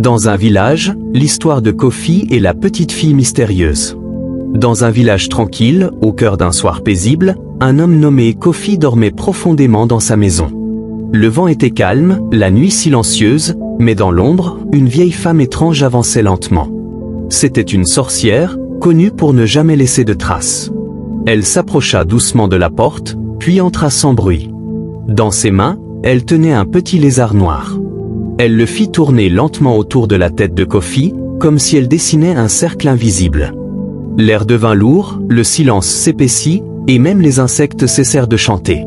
Dans un village, l'histoire de Kofi et la petite fille mystérieuse. Dans un village tranquille, au cœur d'un soir paisible, un homme nommé Kofi dormait profondément dans sa maison. Le vent était calme, la nuit silencieuse, mais dans l'ombre, une vieille femme étrange avançait lentement. C'était une sorcière, connue pour ne jamais laisser de traces. Elle s'approcha doucement de la porte, puis entra sans bruit. Dans ses mains, elle tenait un petit lézard noir. Elle le fit tourner lentement autour de la tête de Kofi, comme si elle dessinait un cercle invisible. L'air devint lourd, le silence s'épaissit, et même les insectes cessèrent de chanter.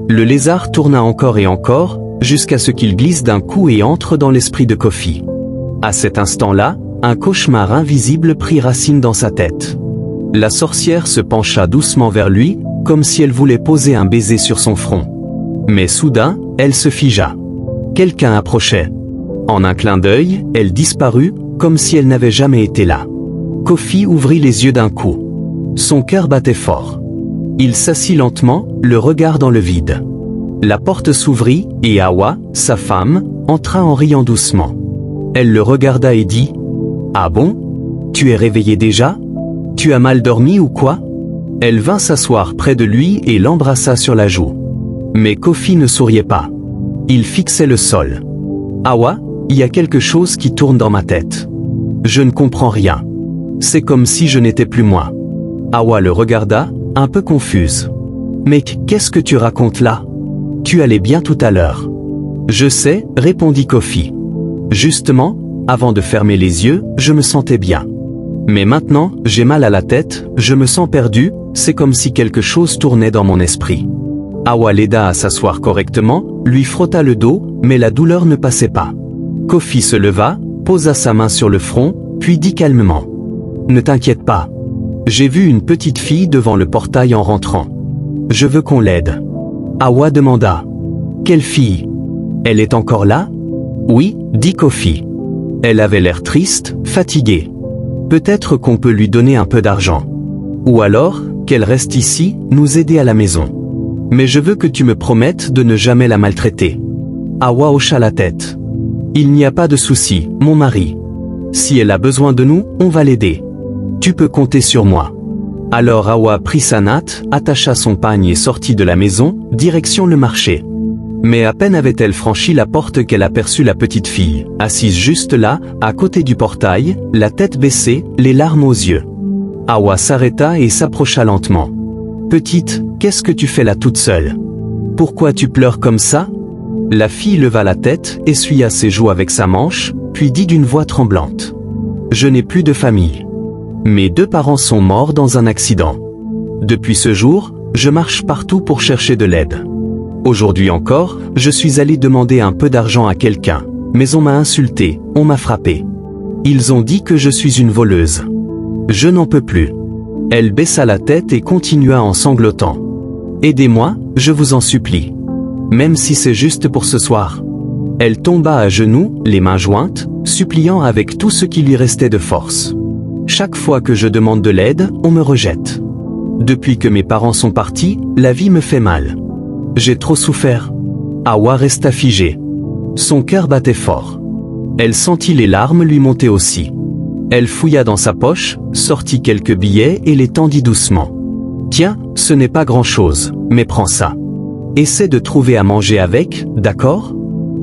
Le lézard tourna encore et encore, jusqu'à ce qu'il glisse d'un coup et entre dans l'esprit de Kofi. À cet instant-là, un cauchemar invisible prit racine dans sa tête. La sorcière se pencha doucement vers lui, comme si elle voulait poser un baiser sur son front. Mais soudain, elle se figea. Quelqu'un approchait. En un clin d'œil, elle disparut, comme si elle n'avait jamais été là. Kofi ouvrit les yeux d'un coup. Son cœur battait fort. Il s'assit lentement, le regard dans le vide. La porte s'ouvrit, et Hawa, sa femme, entra en riant doucement. Elle le regarda et dit « Ah bon? Tu es réveillé déjà? Tu as mal dormi ou quoi ?» Elle vint s'asseoir près de lui et l'embrassa sur la joue. Mais Kofi ne souriait pas. Il fixait le sol. « Hawa, il y a quelque chose qui tourne dans ma tête. Je ne comprends rien. C'est comme si je n'étais plus moi. » Hawa le regarda, un peu confuse. « Mais qu'est-ce que tu racontes là? Tu allais bien tout à l'heure. »« Je sais, » répondit Kofi. « Justement, avant de fermer les yeux, je me sentais bien. Mais maintenant, j'ai mal à la tête, je me sens perdu, c'est comme si quelque chose tournait dans mon esprit. » Hawa l'aida à s'asseoir correctement, lui frotta le dos, mais la douleur ne passait pas. Kofi se leva, posa sa main sur le front, puis dit calmement « Ne t'inquiète pas. J'ai vu une petite fille devant le portail en rentrant. Je veux qu'on l'aide. » Hawa demanda « Quelle fille? Elle est encore là? » « Oui, » dit Kofi. Elle avait l'air triste, fatiguée. « Peut-être qu'on peut lui donner un peu d'argent. Ou alors, qu'elle reste ici, nous aider à la maison. Mais je veux que tu me promettes de ne jamais la maltraiter. » Hawa hocha la tête. « Il n'y a pas de souci, mon mari. Si elle a besoin de nous, on va l'aider. Tu peux compter sur moi. » Alors Hawa prit sa natte, attacha son pagne et sortit de la maison, direction le marché. Mais à peine avait-elle franchi la porte qu'elle aperçut la petite fille, assise juste là, à côté du portail, la tête baissée, les larmes aux yeux. Hawa s'arrêta et s'approcha lentement. « Petite, qu'est-ce que tu fais là toute seule? Pourquoi tu pleures comme ça ?» La fille leva la tête, essuya ses joues avec sa manche, puis dit d'une voix tremblante. « Je n'ai plus de famille. Mes 2 parents sont morts dans un accident. Depuis ce jour, je marche partout pour chercher de l'aide. Aujourd'hui encore, je suis allé demander un peu d'argent à quelqu'un, mais on m'a insulté, on m'a frappé. Ils ont dit que je suis une voleuse. Je n'en peux plus. » Elle baissa la tête et continua en sanglotant. « Aidez-moi, je vous en supplie. Même si c'est juste pour ce soir. » Elle tomba à genoux, les mains jointes, suppliant avec tout ce qui lui restait de force. « Chaque fois que je demande de l'aide, on me rejette. Depuis que mes parents sont partis, la vie me fait mal. J'ai trop souffert. » Hawa resta figée. Son cœur battait fort. Elle sentit les larmes lui monter aussi. Elle fouilla dans sa poche, sortit quelques billets et les tendit doucement. « Tiens, ce n'est pas grand-chose, mais prends ça. Essaie de trouver à manger avec, d'accord ?»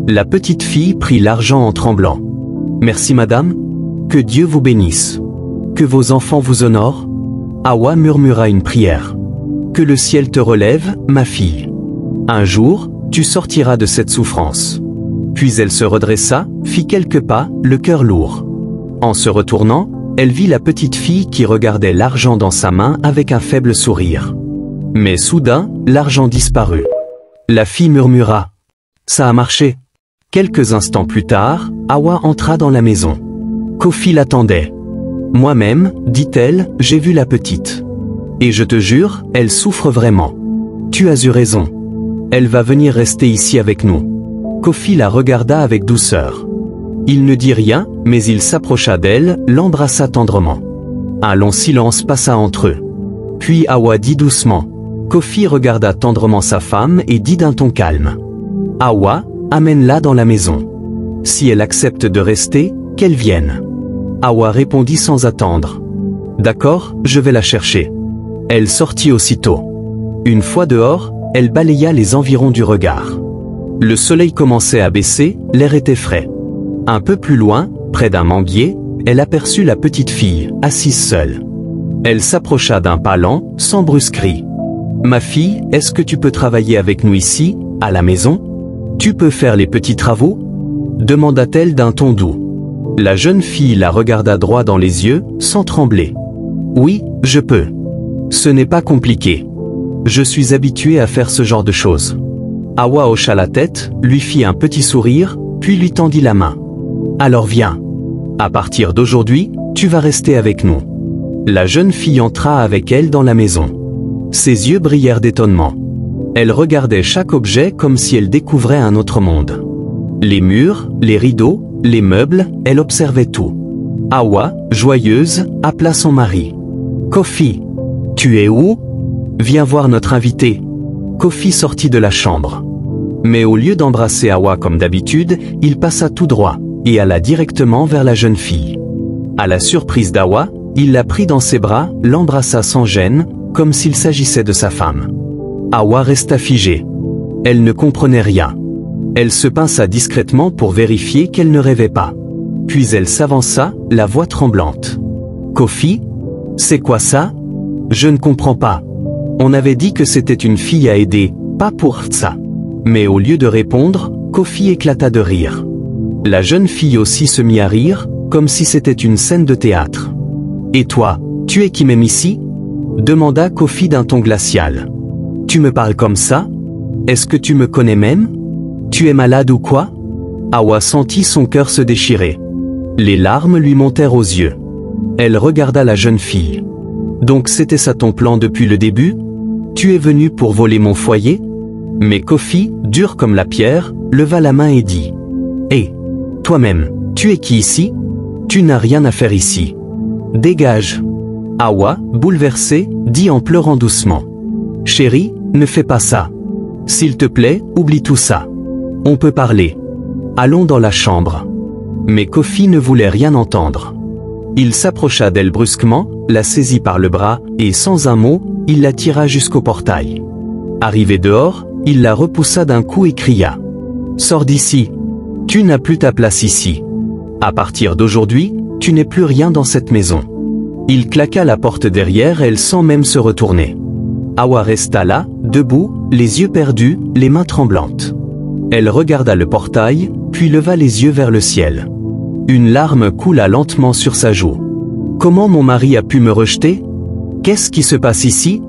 La petite fille prit l'argent en tremblant. « Merci madame. Que Dieu vous bénisse. Que vos enfants vous honorent. » Hawa murmura une prière. « Que le ciel te relève, ma fille. Un jour, tu sortiras de cette souffrance. » Puis elle se redressa, fit quelques pas, le cœur lourd. En se retournant, elle vit la petite fille qui regardait l'argent dans sa main avec un faible sourire. Mais soudain, l'argent disparut. La fille murmura « Ça a marché !» Quelques instants plus tard, Hawa entra dans la maison. Kofi l'attendait. « Moi-même, dit-elle, j'ai vu la petite. Et je te jure, elle souffre vraiment. Tu as eu raison. Elle va venir rester ici avec nous. » Kofi la regarda avec douceur. Il ne dit rien, mais il s'approcha d'elle, l'embrassa tendrement. Un long silence passa entre eux. Puis Hawa dit doucement. Kofi regarda tendrement sa femme et dit d'un ton calme. « Hawa, amène-la dans la maison. Si elle accepte de rester, qu'elle vienne. Hawa répondit sans attendre. D'accord, je vais la chercher. Elle sortit aussitôt. Une fois dehors, elle balaya les environs du regard. Le soleil commençait à baisser, l'air était frais. Un peu plus loin, près d'un manguier, elle aperçut la petite fille, assise seule. Elle s'approcha d'un pas lent, sans brusquerie. « Ma fille, est-ce que tu peux travailler avec nous ici, à la maison? Tu peux faire les petits travaux ?» demanda-t-elle d'un ton doux. La jeune fille la regarda droit dans les yeux, sans trembler. « Oui, je peux. Ce n'est pas compliqué. Je suis habituée à faire ce genre de choses. » Hawa hocha la tête, lui fit un petit sourire, puis lui tendit la main. « Alors viens. À partir d'aujourd'hui, tu vas rester avec nous. » La jeune fille entra avec elle dans la maison. Ses yeux brillèrent d'étonnement. Elle regardait chaque objet comme si elle découvrait un autre monde. Les murs, les rideaux, les meubles, elle observait tout. Hawa, joyeuse, appela son mari. « Kofi, tu es où? Viens voir notre invité. » Kofi sortit de la chambre. Mais au lieu d'embrasser Hawa comme d'habitude, il passa tout droit et alla directement vers la jeune fille. À la surprise d'Hawa, il la prit dans ses bras, l'embrassa sans gêne, comme s'il s'agissait de sa femme. Hawa resta figée. Elle ne comprenait rien. Elle se pinça discrètement pour vérifier qu'elle ne rêvait pas. Puis elle s'avança, la voix tremblante. « Kofi? C'est quoi ça? Je ne comprends pas. On avait dit que c'était une fille à aider, pas pour ça. » Mais au lieu de répondre, Kofi éclata de rire. La jeune fille aussi se mit à rire, comme si c'était une scène de théâtre. « Et toi, tu es qui m'aime ici? » demanda Kofi d'un ton glacial. « Tu me parles comme ça? Est-ce que tu me connais même? Tu es malade ou quoi? » Hawa sentit son cœur se déchirer. Les larmes lui montèrent aux yeux. Elle regarda la jeune fille. « Donc c'était ça ton plan depuis le début? Tu es venu pour voler mon foyer? » Mais Kofi, dur comme la pierre, leva la main et dit « Hé, toi-même, tu es qui ici? Tu n'as rien à faire ici. Dégage !» Hawa, bouleversée, dit en pleurant doucement « Chérie, ne fais pas ça. S'il te plaît, oublie tout ça. On peut parler. Allons dans la chambre. » Mais Kofi ne voulait rien entendre. Il s'approcha d'elle brusquement, la saisit par le bras, et sans un mot, il la tira jusqu'au portail. Arrivé dehors, il la repoussa d'un coup et cria « Sors d'ici. Tu n'as plus ta place ici. À partir d'aujourd'hui, tu n'es plus rien dans cette maison. » Il claqua la porte derrière elle sans même se retourner. Hawa resta là, debout, les yeux perdus, les mains tremblantes. Elle regarda le portail, puis leva les yeux vers le ciel. Une larme coula lentement sur sa joue. « Comment mon mari a pu me rejeter? Qu'est-ce qui se passe ici ?»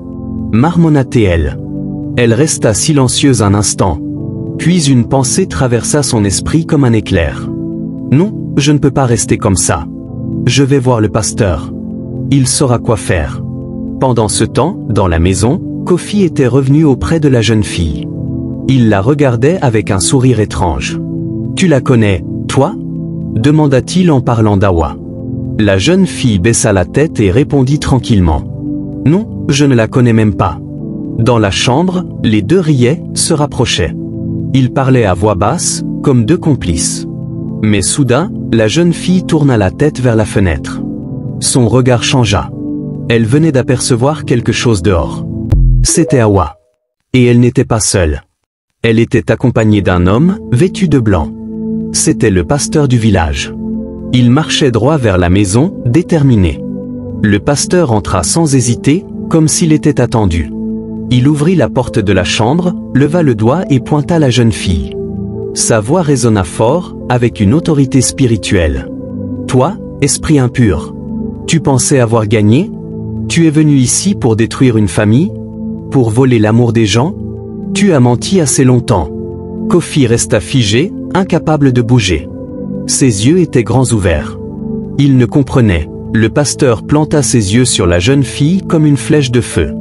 marmonna-t-elle. Elle resta silencieuse un instant. Puis une pensée traversa son esprit comme un éclair. « Non, je ne peux pas rester comme ça. Je vais voir le pasteur. Il saura quoi faire. » Pendant ce temps, dans la maison, Kofi était revenu auprès de la jeune fille. Il la regardait avec un sourire étrange. « Tu la connais, toi ?» demanda-t-il en parlant d'Hawa. La jeune fille baissa la tête et répondit tranquillement. « Non, je ne la connais même pas. » Dans la chambre, les deux riaient, se rapprochaient. Ils parlaient à voix basse, comme deux complices. Mais soudain, la jeune fille tourna la tête vers la fenêtre. Son regard changea. Elle venait d'apercevoir quelque chose dehors. C'était Hawa. Et elle n'était pas seule. Elle était accompagnée d'un homme, vêtu de blanc. C'était le pasteur du village. Il marchait droit vers la maison, déterminé. Le pasteur entra sans hésiter, comme s'il était attendu. Il ouvrit la porte de la chambre, leva le doigt et pointa la jeune fille. Sa voix résonna fort, avec une autorité spirituelle. « Toi, esprit impur, tu pensais avoir gagné? Tu es venu ici pour détruire une famille? Pour voler l'amour des gens? Tu as menti assez longtemps. » Kofi resta figé, incapable de bouger. Ses yeux étaient grands ouverts. Il ne comprenait. Le pasteur planta ses yeux sur la jeune fille comme une flèche de feu.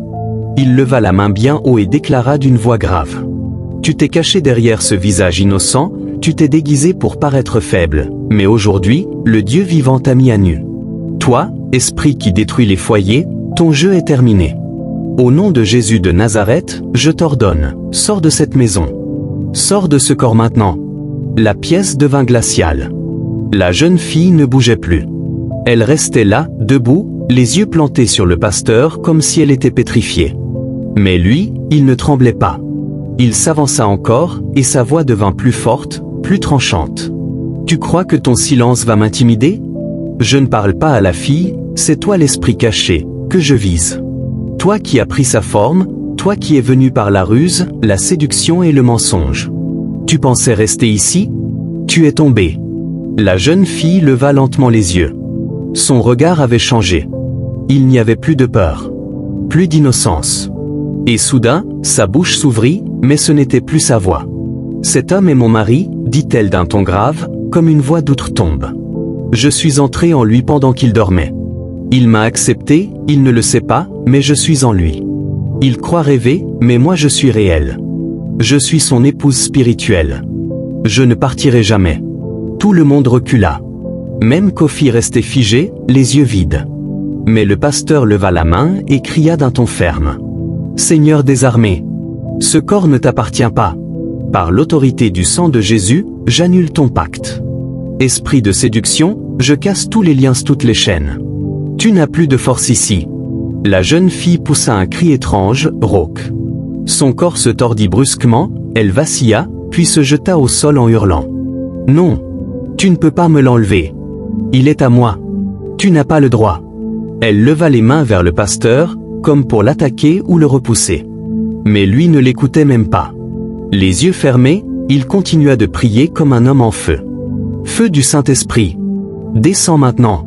Il leva la main bien haut et déclara d'une voix grave. « Tu t'es caché derrière ce visage innocent, tu t'es déguisé pour paraître faible, mais aujourd'hui, le Dieu vivant t'a mis à nu. Toi, esprit qui détruit les foyers, ton jeu est terminé. Au nom de Jésus de Nazareth, je t'ordonne, sors de cette maison. Sors de ce corps maintenant. » La pièce devint glaciale. La jeune fille ne bougeait plus. Elle restait là, debout, les yeux plantés sur le pasteur comme si elle était pétrifiée. Mais lui, il ne tremblait pas. Il s'avança encore, et sa voix devint plus forte, plus tranchante. « Tu crois que ton silence va m'intimider? Je ne parle pas à la fille, c'est toi l'esprit caché, que je vise. Toi qui as pris sa forme, toi qui es venu par la ruse, la séduction et le mensonge. Tu pensais rester ici? Tu es tombé. » La jeune fille leva lentement les yeux. Son regard avait changé. Il n'y avait plus de peur. Plus d'innocence. Et soudain, sa bouche s'ouvrit, mais ce n'était plus sa voix. « Cet homme est mon mari, dit-elle d'un ton grave, comme une voix d'outre-tombe. Je suis entré en lui pendant qu'il dormait. Il m'a accepté, il ne le sait pas, mais je suis en lui. Il croit rêver, mais moi je suis réel. Je suis son épouse spirituelle. Je ne partirai jamais. » Tout le monde recula. Même Kofi restait figé, les yeux vides. Mais le pasteur leva la main et cria d'un ton ferme. « Seigneur des armées, ce corps ne t'appartient pas. Par l'autorité du sang de Jésus, j'annule ton pacte. Esprit de séduction, je casse tous les liens, toutes les chaînes. Tu n'as plus de force ici. » La jeune fille poussa un cri étrange, rauque. Son corps se tordit brusquement, elle vacilla, puis se jeta au sol en hurlant. « Non, tu ne peux pas me l'enlever. Il est à moi. Tu n'as pas le droit. » Elle leva les mains vers le pasteur, comme pour l'attaquer ou le repousser. Mais lui ne l'écoutait même pas. Les yeux fermés, il continua de prier comme un homme en feu. « Feu du Saint-Esprit. Descends maintenant.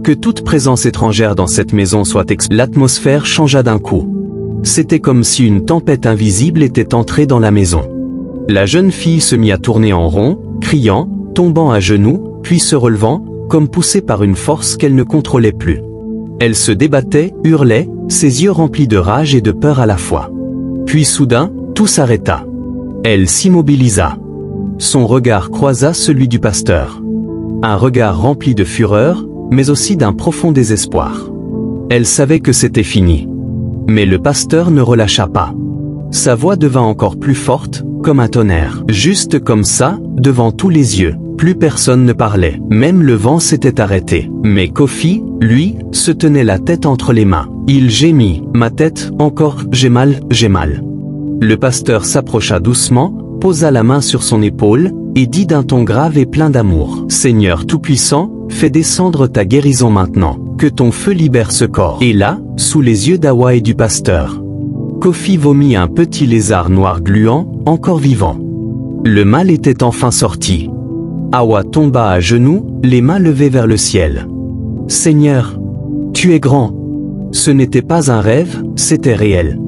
Que toute présence étrangère dans cette maison soit L'atmosphère changea d'un coup. C'était comme si une tempête invisible était entrée dans la maison. La jeune fille se mit à tourner en rond, criant, tombant à genoux, puis se relevant, comme poussée par une force qu'elle ne contrôlait plus. Elle se débattait, hurlait, ses yeux remplis de rage et de peur à la fois. Puis soudain, tout s'arrêta. Elle s'immobilisa. Son regard croisa celui du pasteur. Un regard rempli de fureur, mais aussi d'un profond désespoir. Elle savait que c'était fini. Mais le pasteur ne relâcha pas. Sa voix devint encore plus forte, comme un tonnerre. Juste comme ça, devant tous les yeux. Plus personne ne parlait. Même le vent s'était arrêté. Mais Kofi, lui, se tenait la tête entre les mains. Il gémit. « Ma tête, encore, j'ai mal, j'ai mal. » Le pasteur s'approcha doucement, posa la main sur son épaule, et dit d'un ton grave et plein d'amour. « Seigneur Tout-Puissant, fais descendre ta guérison maintenant. Que ton feu libère ce corps. » Et là, sous les yeux d'Awa et du pasteur, Kofi vomit un petit lézard noir gluant, encore vivant. Le mal était enfin sorti. Awa tomba à genoux, les mains levées vers le ciel. « Seigneur, tu es grand. » Ce n'était pas un rêve, c'était réel.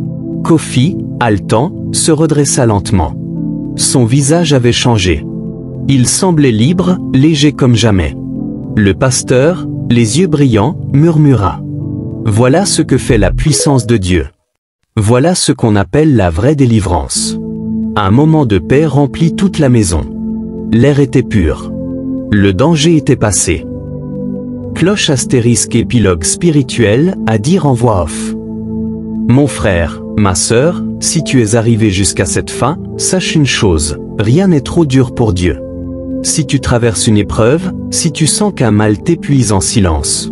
Kofi, haletant, se redressa lentement. Son visage avait changé. Il semblait libre, léger comme jamais. Le pasteur, les yeux brillants, murmura. « Voilà ce que fait la puissance de Dieu. Voilà ce qu'on appelle la vraie délivrance. » Un moment de paix remplit toute la maison. L'air était pur. Le danger était passé. Cloche astérisque épilogue spirituel, à dire en voix off. Mon frère, ma sœur, si tu es arrivé jusqu'à cette fin, sache une chose, rien n'est trop dur pour Dieu. Si tu traverses une épreuve, si tu sens qu'un mal t'épuise en silence,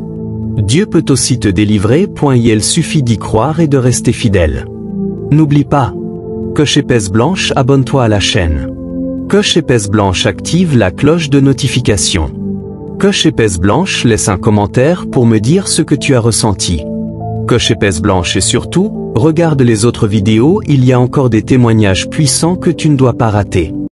Dieu peut aussi te délivrer. Il suffit d'y croire et de rester fidèle. N'oublie pas. Coche épaisse blanche, abonne-toi à la chaîne. Coche épaisse blanche, active la cloche de notification. Coche épaisse blanche, laisse un commentaire pour me dire ce que tu as ressenti. Coche épaisse blanche et surtout, regarde les autres vidéos, il y a encore des témoignages puissants que tu ne dois pas rater.